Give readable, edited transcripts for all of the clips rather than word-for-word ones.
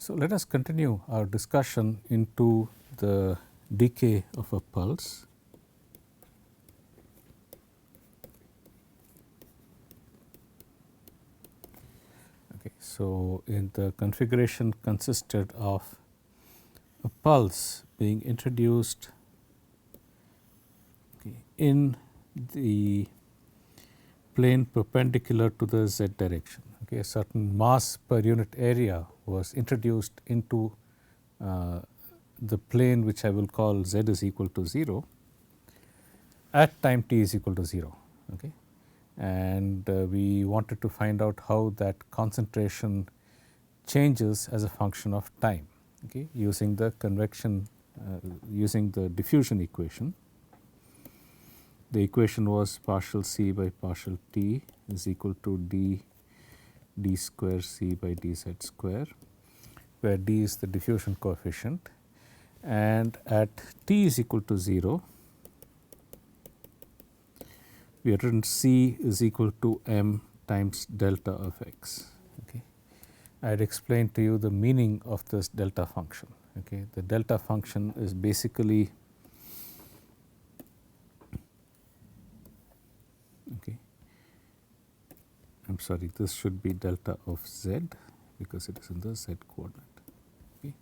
So, let us continue our discussion into the decay of a pulse. Okay, so, in the configuration consisted of a pulse being introduced in the plane perpendicular to the z direction. Okay, a certain mass per unit area was introduced into the plane which I will call z is equal to 0 at time t is equal to 0. Okay. And we wanted to find out how that concentration changes as a function of time, okay, using the convection using the diffusion equation. The equation was partial c by partial t is equal to d square c by dz square, where d is the diffusion coefficient, and at t is equal to 0 we have written c is equal to m times delta of x. Okay. I had explained to you the meaning of this delta function. Okay. The delta function is basically I am sorry, this should be delta of z because it is in the z coordinate. Okay.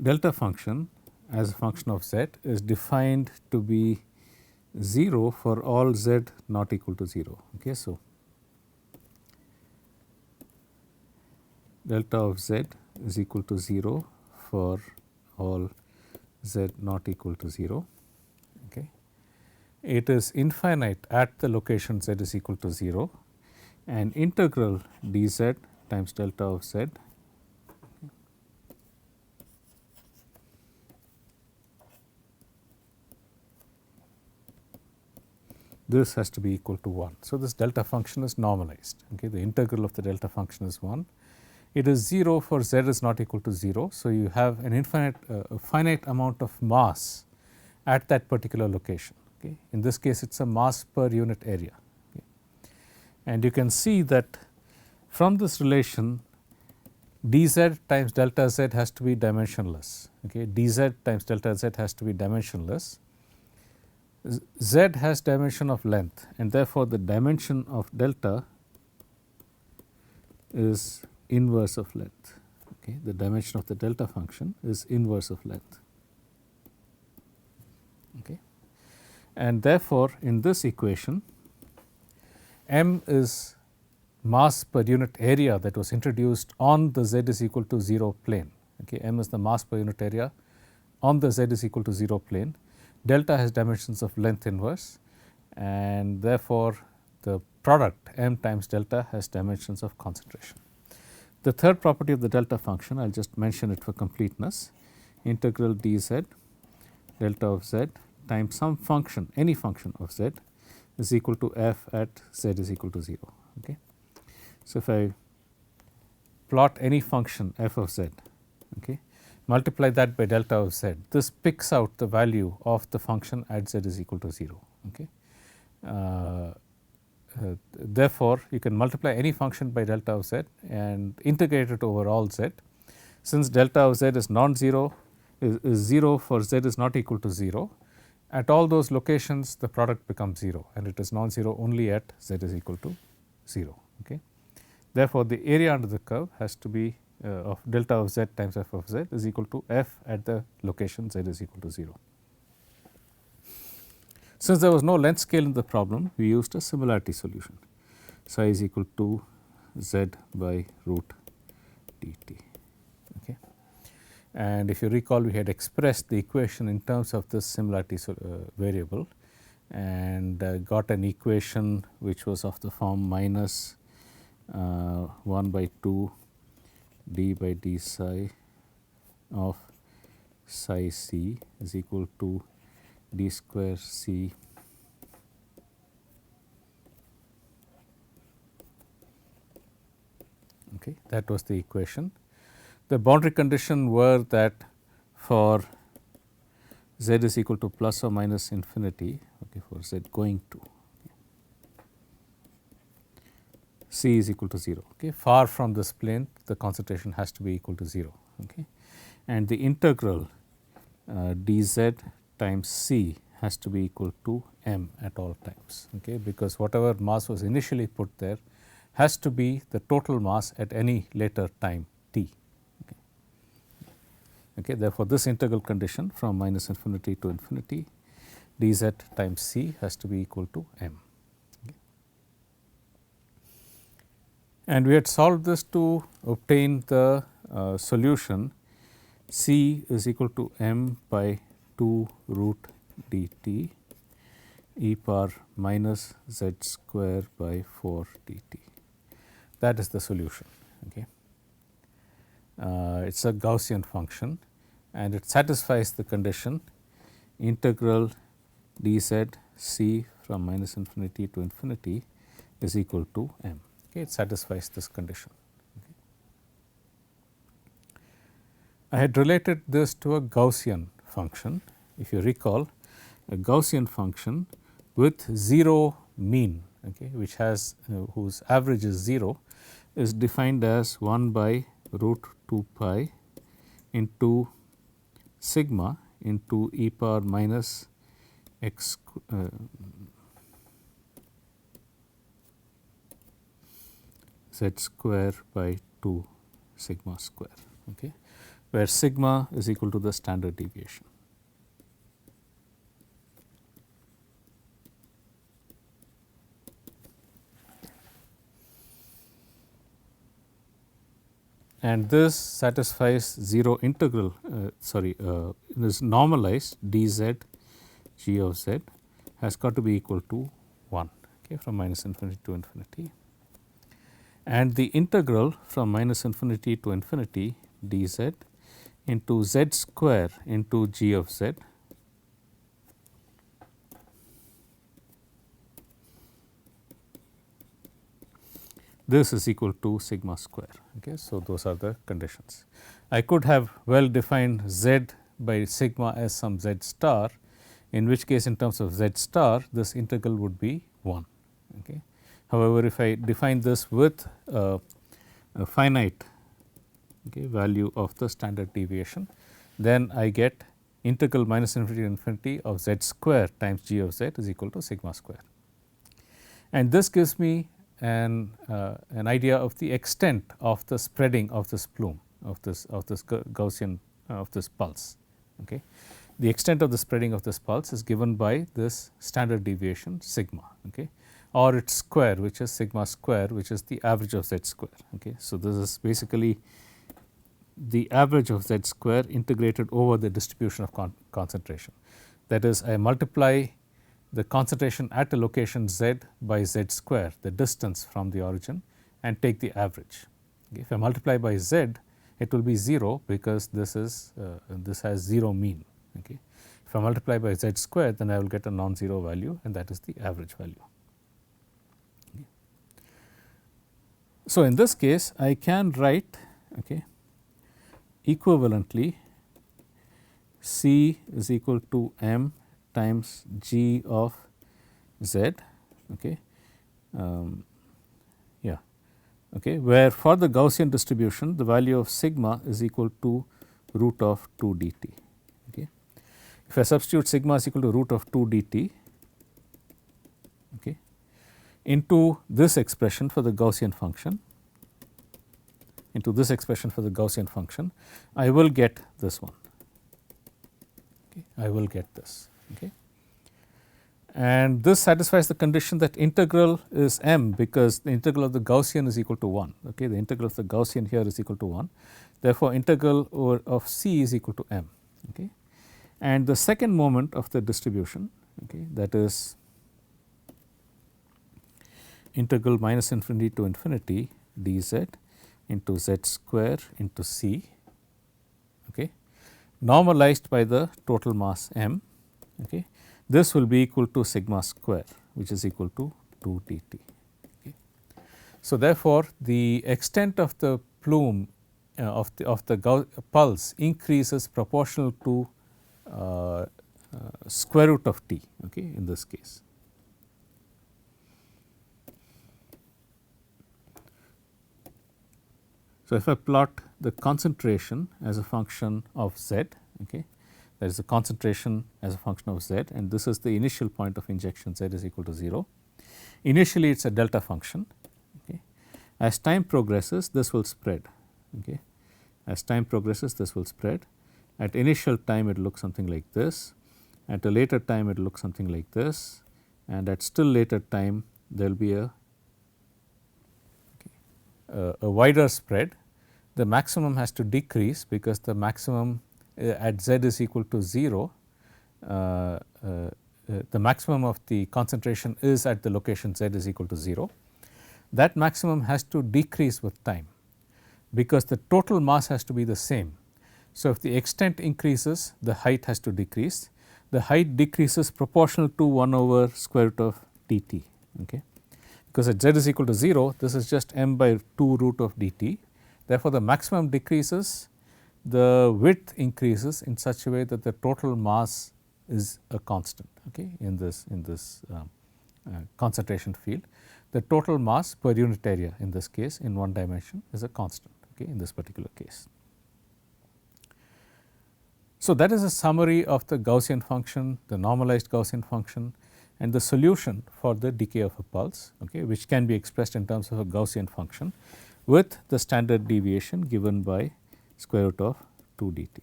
Delta function as a function of z is defined to be 0 for all z not equal to 0. Okay. So, delta of z is equal to 0 for all z not equal to 0. Okay. It is infinite at the location z is equal to 0, and integral dz times delta of z this has to be equal to 1. So, this delta function is normalized. Okay. The integral of the delta function is 1. It is 0 for z is not equal to 0. So, you have an finite amount of mass at that particular location. Okay. In this case, it is a mass per unit area. Okay. And you can see that from this relation dz times delta z has to be dimensionless. Okay. dz times delta z has to be dimensionless. Z has dimension of length, and therefore, the dimension of delta is inverse of length. Okay. The dimension of the delta function is inverse of length. Okay. And therefore, in this equation m is mass per unit area that was introduced on the z is equal to 0 plane. Okay. M is the mass per unit area on the z is equal to 0 plane. Delta has dimensions of length inverse, and therefore, the product m times delta has dimensions of concentration. The third property of the delta function, I will just mention it for completeness, integral dz delta of z times some function, any function of z is equal to f at z is equal to 0. Okay. So, if I plot any function f of z, okay, multiply that by delta of z, this picks out the value of the function at z is equal to 0. Okay. Therefore, you can multiply any function by delta of z and integrate it over all z. Since delta of z is non-zero, is 0 for z is not equal to 0, at all those locations the product becomes 0, and it is non-zero only at z is equal to 0. Okay. Therefore, the area under the curve has to be of delta of z times f of z is equal to f at the location z is equal to 0. Since there was no length scale in the problem, we used a similarity solution, psi is equal to z by root dt. Okay. And if you recall, we had expressed the equation in terms of this similarity variable, and got an equation which was of the form minus 1 by 2 d by d psi of psi c is equal to d square c okay. That was the equation. The boundary condition were that for z is equal to plus or minus infinity, okay, for z going to c is equal to 0. Okay. Far from this plane, the concentration has to be equal to 0. Okay. And the integral dz times c has to be equal to m at all times, okay, because whatever mass was initially put there has to be the total mass at any later time t. Okay. Okay. Therefore, this integral condition from minus infinity to infinity dz times c has to be equal to m. Okay. And we had solved this to obtain the solution c is equal to m by 2 root dt e power minus z square by 4 dt. That is the solution. Okay. It is a Gaussian function and it satisfies the condition integral dz c from minus infinity to infinity is equal to m. Okay. It satisfies this condition. Okay. I had related this to a Gaussian function. If you recall, a Gaussian function with 0 mean, okay, which has whose average is 0, is defined as 1 by root 2 pi into sigma into e power minus x z square by 2 sigma square, okay, where sigma is equal to the standard deviation. And this satisfies 0 integral this normalized dz g of z has got to be equal to 1, okay, from minus infinity to infinity, and the integral from minus infinity to infinity dz into z square into g of z this is equal to sigma square. Okay. So, those are the conditions. I could have well defined z by sigma as some z star, in which case in terms of z star this integral would be 1. Okay. However, if I define this with a finite, okay, value of the standard deviation, then I get integral minus infinity to infinity of z square times g of z is equal to sigma square. And this gives me an idea of the extent of the spreading of this plume of this Gaussian of this pulse. Okay. The extent of the spreading of this pulse is given by this standard deviation sigma, okay, or its square, which is sigma square, which is the average of z square. Okay. So, this is basically the average of z square integrated over the distribution of concentration. That is, I multiply the concentration at a location z by z square, the distance from the origin, and take the average. Okay. If I multiply by z, it will be 0 because this is this has 0 mean. Okay. If I multiply by z square, then I will get a non-zero value, and that is the average value. Okay. So, in this case I can write, okay, equivalently C is equal to m times g of z, okay, okay, where for the Gaussian distribution the value of sigma is equal to root of 2 dt. Okay. If I substitute sigma is equal to root of 2 dt, okay, into this expression for the Gaussian function, I will get this one. Okay. I will get this. Okay. And this satisfies the condition that integral is m, because the integral of the Gaussian is equal to 1. Okay. The integral of the Gaussian here is equal to 1. Therefore, integral of c is equal to m. Okay. And the second moment of the distribution, okay, that is integral minus infinity to infinity dz into z square into c, okay, normalized by the total mass m. Okay. This will be equal to sigma square, which is equal to 2 dt. Okay. So, therefore, the extent of the plume of the pulse increases proportional to square root of t, okay, in this case. So, if I plot the concentration as a function of z, okay, that is the concentration as a function of z, and this is the initial point of injection, z is equal to 0. Initially it is a delta function. Okay. As time progresses, this will spread. Okay. As time progresses, this will spread. At initial time it looks something like this, at a later time it looks something like this, and at still later time there will be a wider spread. The maximum has to decrease because the maximum at z is equal to 0, the maximum of the concentration is at the location z is equal to 0. That maximum has to decrease with time because the total mass has to be the same. So, if the extent increases, the height has to decrease. The height decreases proportional to 1 over square root of dt, okay. Because at z is equal to 0, this is just m by 2 root of dt. Therefore, the maximum decreases, the width increases in such a way that the total mass is a constant, okay, in this concentration field. The total mass per unit area in this case in one dimension is a constant, okay, in this particular case. So, that is a summary of the Gaussian function, the normalized Gaussian function, and the solution for the decay of a pulse, okay, which can be expressed in terms of a Gaussian function with the standard deviation given by square root of 2 dt.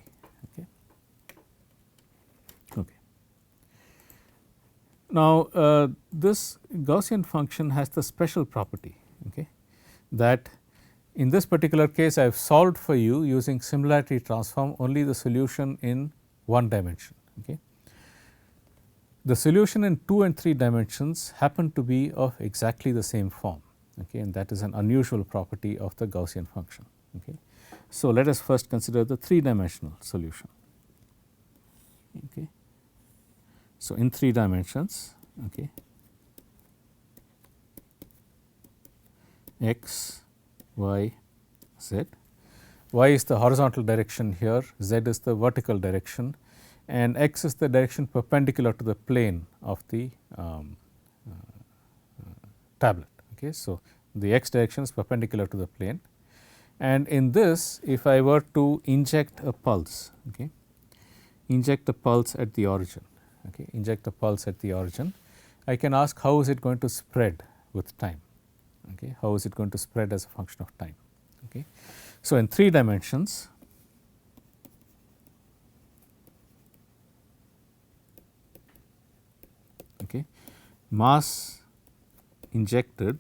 Okay. Okay. Now, this Gaussian function has the special property, okay, that in this particular case I have solved for you using similarity transform only the solution in one dimension. Okay. The solution in 2 and 3 dimensions happen to be of exactly the same form, okay, and that is an unusual property of the Gaussian function. Okay. So, let us first consider the 3 dimensional solution. Okay. So, in 3 dimensions, okay, x, y, z. Y is the horizontal direction here, z is the vertical direction, and x is the direction perpendicular to the plane of the tablet. Okay. So, the x direction is perpendicular to the plane, and in this if I were to inject a pulse, okay, inject a pulse at the origin, okay, inject a pulse at the origin, I can ask how is it going to spread with time, okay, how is it going to spread as a function of time. Okay. So, in 3 dimensions, okay, mass injected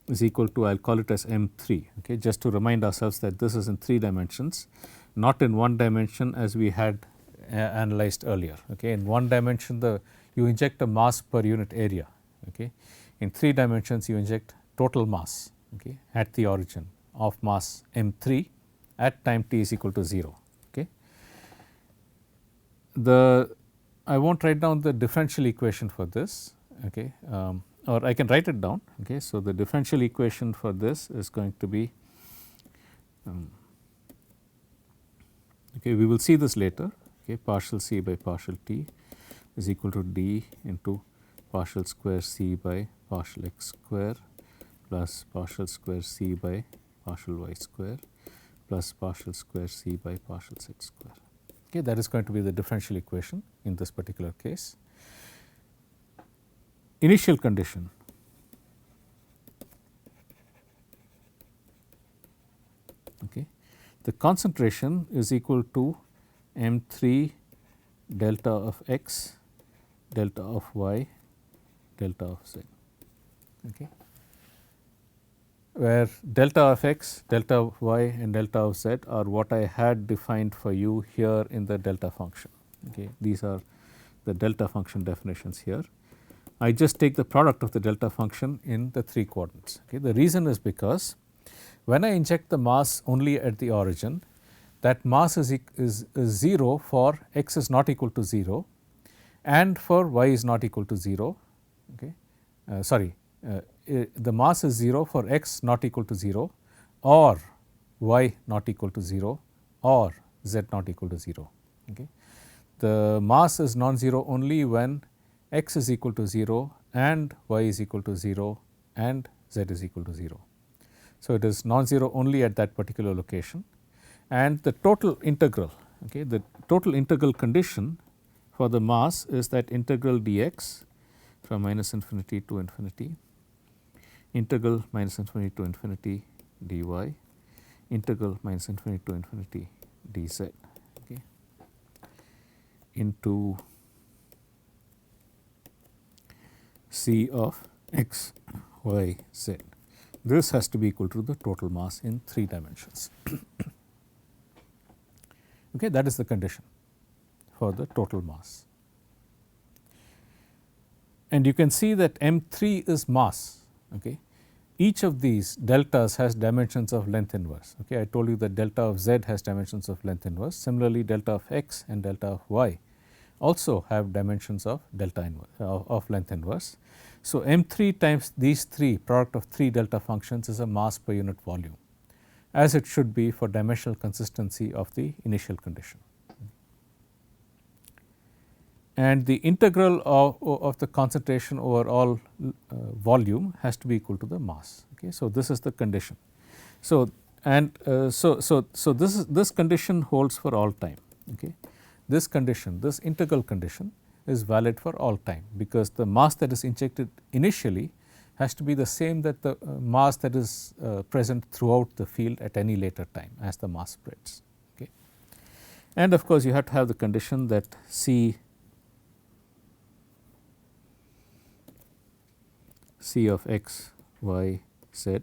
is equal to, I will call it as m3, okay, just to remind ourselves that this is in 3 dimensions, not in 1 dimension as we had analyzed earlier. Okay. In 1 dimension you inject a mass per unit area, okay. In 3 dimensions you inject total mass, okay, at the origin of mass m3 at time t is equal to 0. Okay. I will not write down the differential equation for this, okay, or I can write it down. Okay. So, the differential equation for this is going to be, okay, we will see this later, okay, partial c by partial t is equal to d into partial square c by partial x square plus partial square c by partial y square plus partial square c by partial z square. Okay, that is going to be the differential equation in this particular case. Initial condition, okay, the concentration is equal to m3 delta of x, delta of y, delta of z, okay, where delta of x, delta of y and delta of z are what I had defined for you here in the delta function. Okay. These are the delta function definitions here. I just take the product of the delta function in the 3 coordinates. Okay. The reason is because when I inject the mass only at the origin, that mass is 0 for x is not equal to 0 and for y is not equal to 0. Okay. The mass is 0 for x not equal to 0 or y not equal to 0 or z not equal to 0. Okay. The mass is non-zero only when x is equal to 0 and y is equal to 0 and z is equal to 0. So, it is non-zero only at that particular location, and the total integral, okay, the total integral condition for the mass is that integral dx from minus infinity to infinity, integral minus infinity to infinity dy, integral minus infinity to infinity dz, okay, into c of x, y, z. This has to be equal to the total mass in 3 dimensions. Okay, that is the condition for the total mass. And you can see that M3 is mass. Okay. Each of these deltas has dimensions of length inverse. Okay. I told you that delta of z has dimensions of length inverse. Similarly, delta of x and delta of y also have dimensions of delta inverse, of length inverse. So, M3 times these 3 product of 3 delta functions is a mass per unit volume, as it should be for dimensional consistency of the initial condition. And the integral of the concentration over all volume has to be equal to the mass. Okay. So, this is the condition. So, and this condition holds for all time. Okay. This condition, this integral condition is valid for all time, because the mass that is injected initially has to be the same that the mass that is present throughout the field at any later time as the mass spreads. Okay. And of course, you have to have the condition that C of x, y, z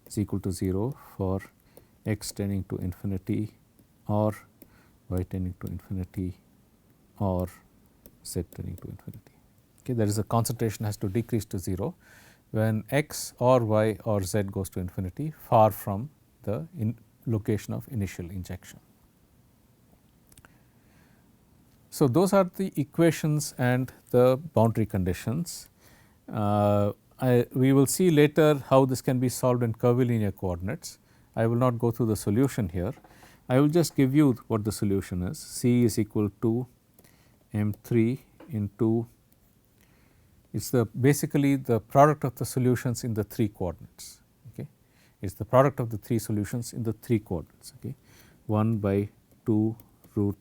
is equal to 0 for x tending to infinity or y tending to infinity or z tending to infinity. Okay, that is, the concentration has to decrease to 0 when x or y or z goes to infinity, far from the location of initial injection. So, those are the equations and the boundary conditions. We will see later how this can be solved in curvilinear coordinates. I will not go through the solution here. I will just give you what the solution is. C is equal to M3 into, it is basically the product of the solutions in the 3 coordinates. Okay. It is the product of the 3 solutions in the 3 coordinates. Okay. 1 by 2 root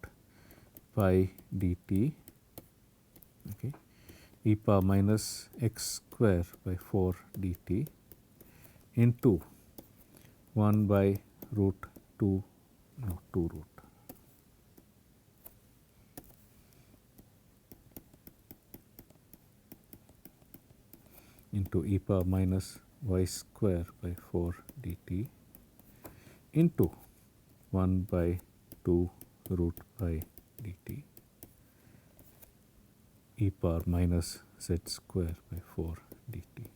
pi dt, okay, e power minus x square by 4 dt into 1 by root 2 root into e power minus y square by 4 dt into 1 by 2 root pi dt e power minus z square by 4 dt.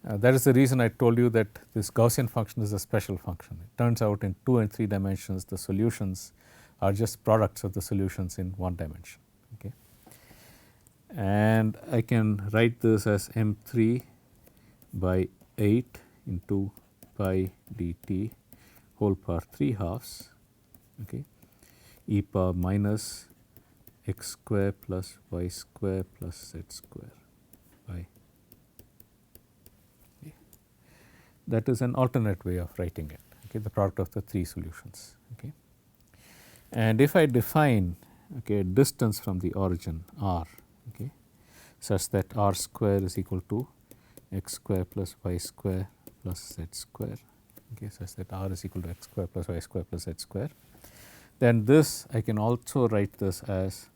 That is the reason I told you that this Gaussian function is a special function. It turns out in 2 and 3 dimensions the solutions are just products of the solutions in 1 dimension. Okay. And I can write this as M3 by 8 into pi dt whole power 3 halves, okay, e power minus x square plus y square plus z square by. That is an alternate way of writing it, okay, the product of the 3 solutions. Okay. And if I define, okay, distance from the origin r, okay, such that r square is equal to x square plus y square plus z square, okay, such that r is equal to x square plus y square plus z square, then this I can also write this as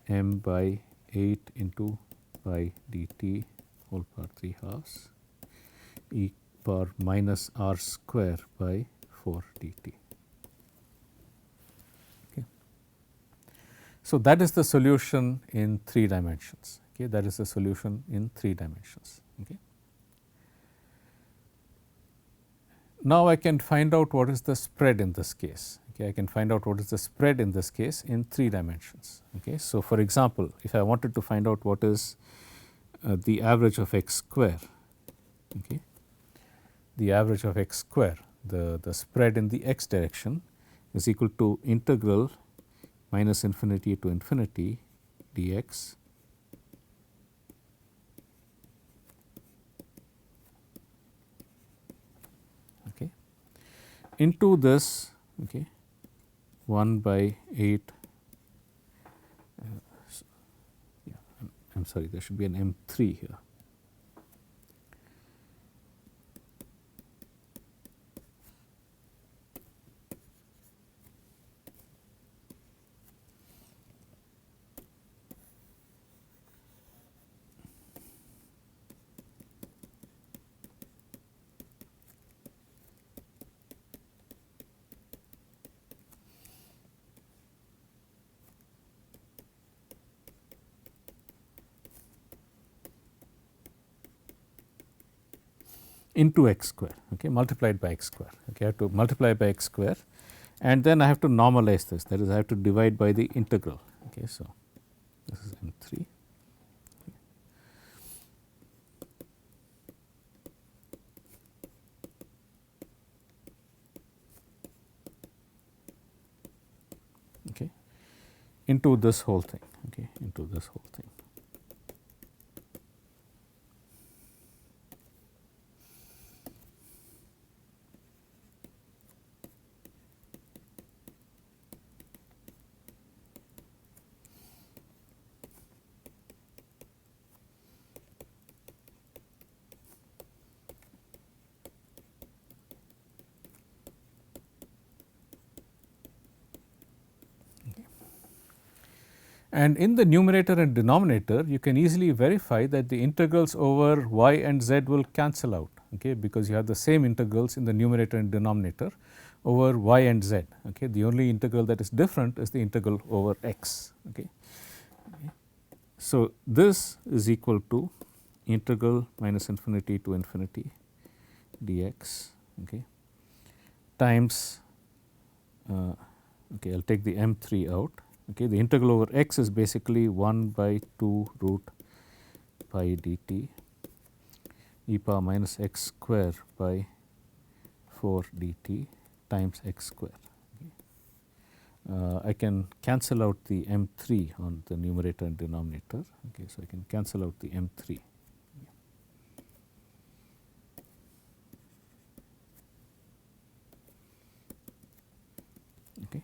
m by 8 into pi dt whole power 3 halves e power minus r square by 4 dt. Okay. So, that is the solution in 3 dimensions. Okay. That is the solution in 3 dimensions. Okay. Now, I can find out what is the spread in this case. Okay. I can find out what is the spread in this case in 3 dimensions. Okay. So, for example, if I wanted to find out what is the average of x square, okay, the average of x square, the spread in the x direction is equal to integral minus infinity to infinity dx into this, okay, 1 by 8, yeah, I am sorry, there should be an M3 here. Into x square, okay, multiplied by x square. Okay, I have to multiply by x square, and then I have to normalize this, that is I have to divide by the integral. Okay, so this is M3. Okay, into this whole thing, okay, into this whole thing. And in the numerator and denominator, you can easily verify that the integrals over y and z will cancel out, okay, because you have the same integrals in the numerator and denominator over y and z. Okay. The only integral that is different is the integral over x. Okay. So, this is equal to integral minus infinity to infinity dx, okay, times, okay, I will take the M3 out. Okay, the integral over x is basically 1 by 2 root pi dt e power minus x square by 4 dt times x square. Okay. I can cancel out the M3 on the numerator and denominator. Okay, so I can cancel out the M3. Okay.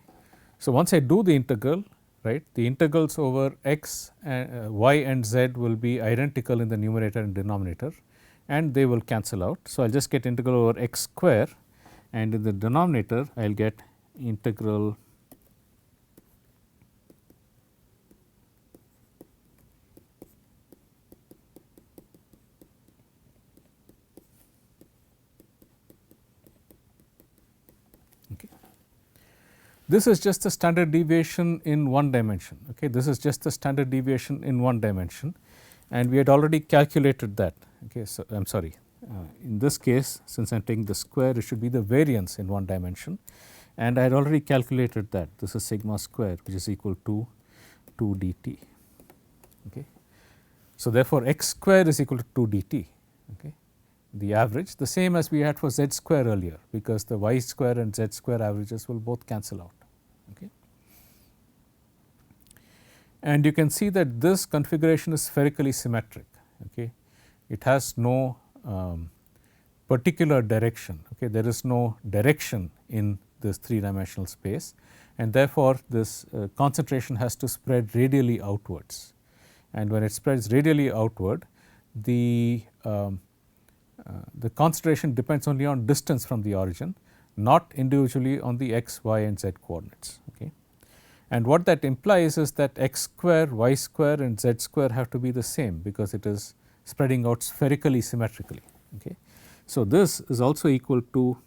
So, once I do the integral, right, the integrals over x and y and z will be identical in the numerator and denominator, and they will cancel out. So, I will just get integral over x square, and in the denominator I will get integral This is just the standard deviation in one dimension. Okay. This is just the standard deviation in one dimension, and we had already calculated that. Okay. So, I am sorry, in this case, since I am taking the square, it should be the variance in one dimension, and I had already calculated that. This is sigma square, which is equal to 2 dt. Okay. So, therefore, x square is equal to 2 dt. Okay. The average, the same as we had for z square earlier, because the y square and z square averages will both cancel out. Okay. And you can see that this configuration is spherically symmetric. Okay. It has no particular direction. Okay. There is no direction in this 3-dimensional space, and therefore, this concentration has to spread radially outwards. And when it spreads radially outward, the concentration depends only on distance from the origin, not individually on the x, y and z coordinates. Okay. And what that implies is that x square, y square and z square have to be the same, because it is spreading out spherically symmetrically. Okay. So, this is also equal to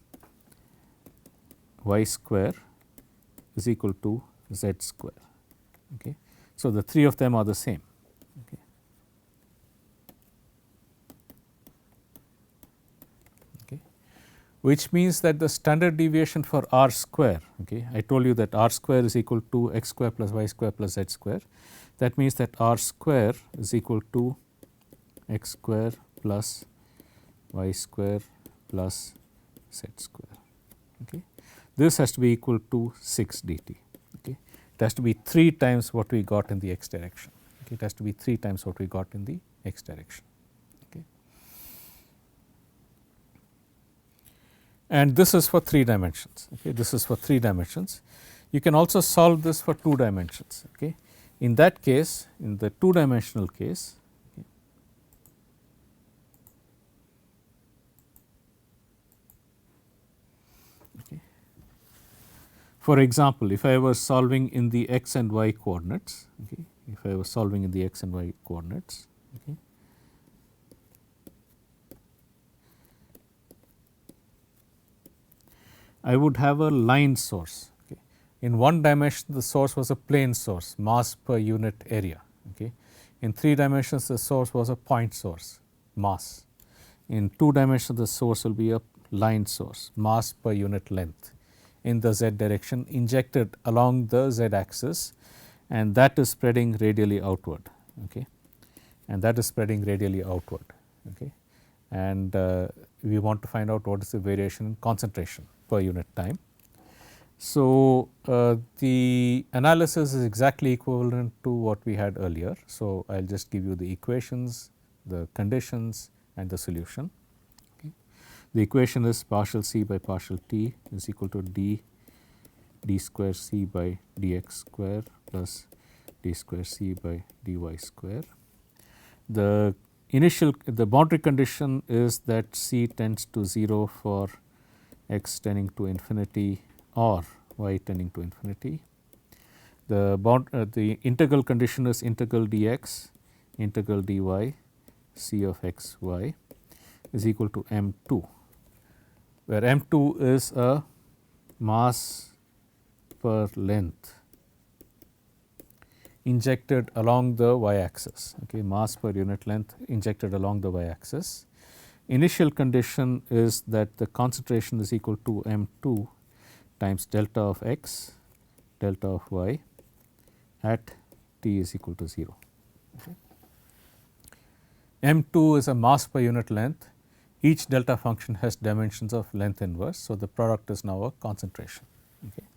y square is equal to z square. Okay. So, the three of them are the same. Okay. Which means that the standard deviation for r square, okay, I told you that r square is equal to x square plus y square plus z square. That means that r square is equal to x square plus y square plus z square. Okay. This has to be equal to 6 dt. Okay. It has to be 3 times what we got in the x direction. Okay. It has to be 3 times what we got in the x direction. and this is for 3 dimensions. Okay. This is for 3 dimensions. You can also solve this for 2 dimensions. Okay. In that case, in the 2 dimensional case, okay. For example, if I was solving in the x and y coordinates, okay, if I was solving in the x and y coordinates, okay, I would have a line source. Okay. In 1 dimension, the source was a plane source, mass per unit area. Okay. In 3 dimensions, the source was a point source, mass. In 2 dimensions, the source will be a line source, mass per unit length in the z direction injected along the z axis, and that is spreading radially outward. Okay. And that is spreading radially outward. Okay. And we want to find out what is the variation in concentration per unit time. So, the analysis is exactly equivalent to what we had earlier. So, I will just give you the equations, the conditions and the solution. Okay. The equation is partial c by partial t is equal to d square c by dx square plus d square c by dy square. The boundary condition is that c tends to 0 for x tending to infinity or y tending to infinity. The integral condition is integral dx integral dy c of x y is equal to m2, where m2 is a mass per length injected along the y axis. Okay, mass per unit length injected along the y axis. Initial condition is that the concentration is equal to m2 times delta of x delta of y at t is equal to 0. Okay. m2 is a mass per unit length. Each delta function has dimensions of length inverse. So, the product is now a concentration. Okay.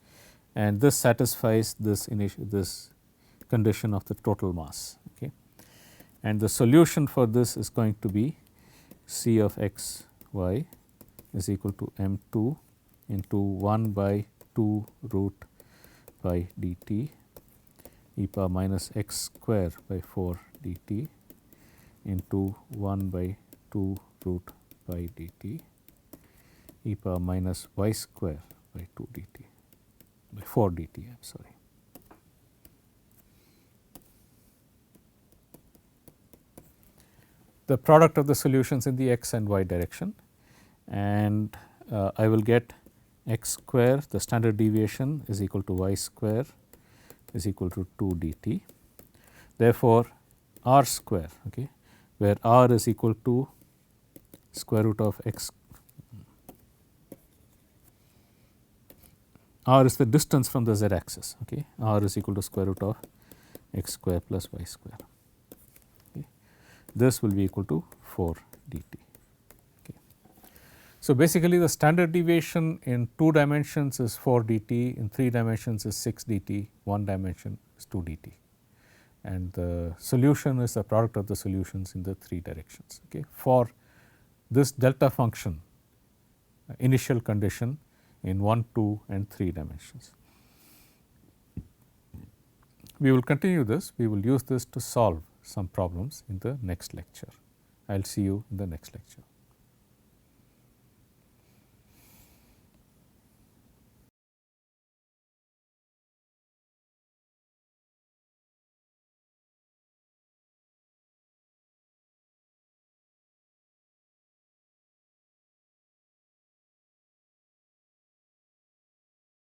And this satisfies this condition of the total mass. Okay. And the solution for this is going to be c of x y is equal to m2 into 1 by 2 root by dt e power minus x square by 4 dt into 1 by 2 root by dt e power minus y square by 2 dt by 4 dt, I am sorry. The product of the solutions in the x and y direction, and I will get x square, the standard deviation is equal to y square is equal to 2 dt. Therefore, r square, okay, where r is equal to square root of x, r is the distance from the z axis, okay, r is equal to square root of x square plus y square. This will be equal to 4 dt. Okay. So, basically the standard deviation in 2 dimensions is 4 dt, in 3 dimensions is 6 dt, 1 dimension is 2 dt, and the solution is the product of the solutions in the 3 directions. Okay. For this delta function initial condition in 1, 2 and 3 dimensions. We will continue this, we will use this to solve some problems in the next lecture. I will see you in the next lecture.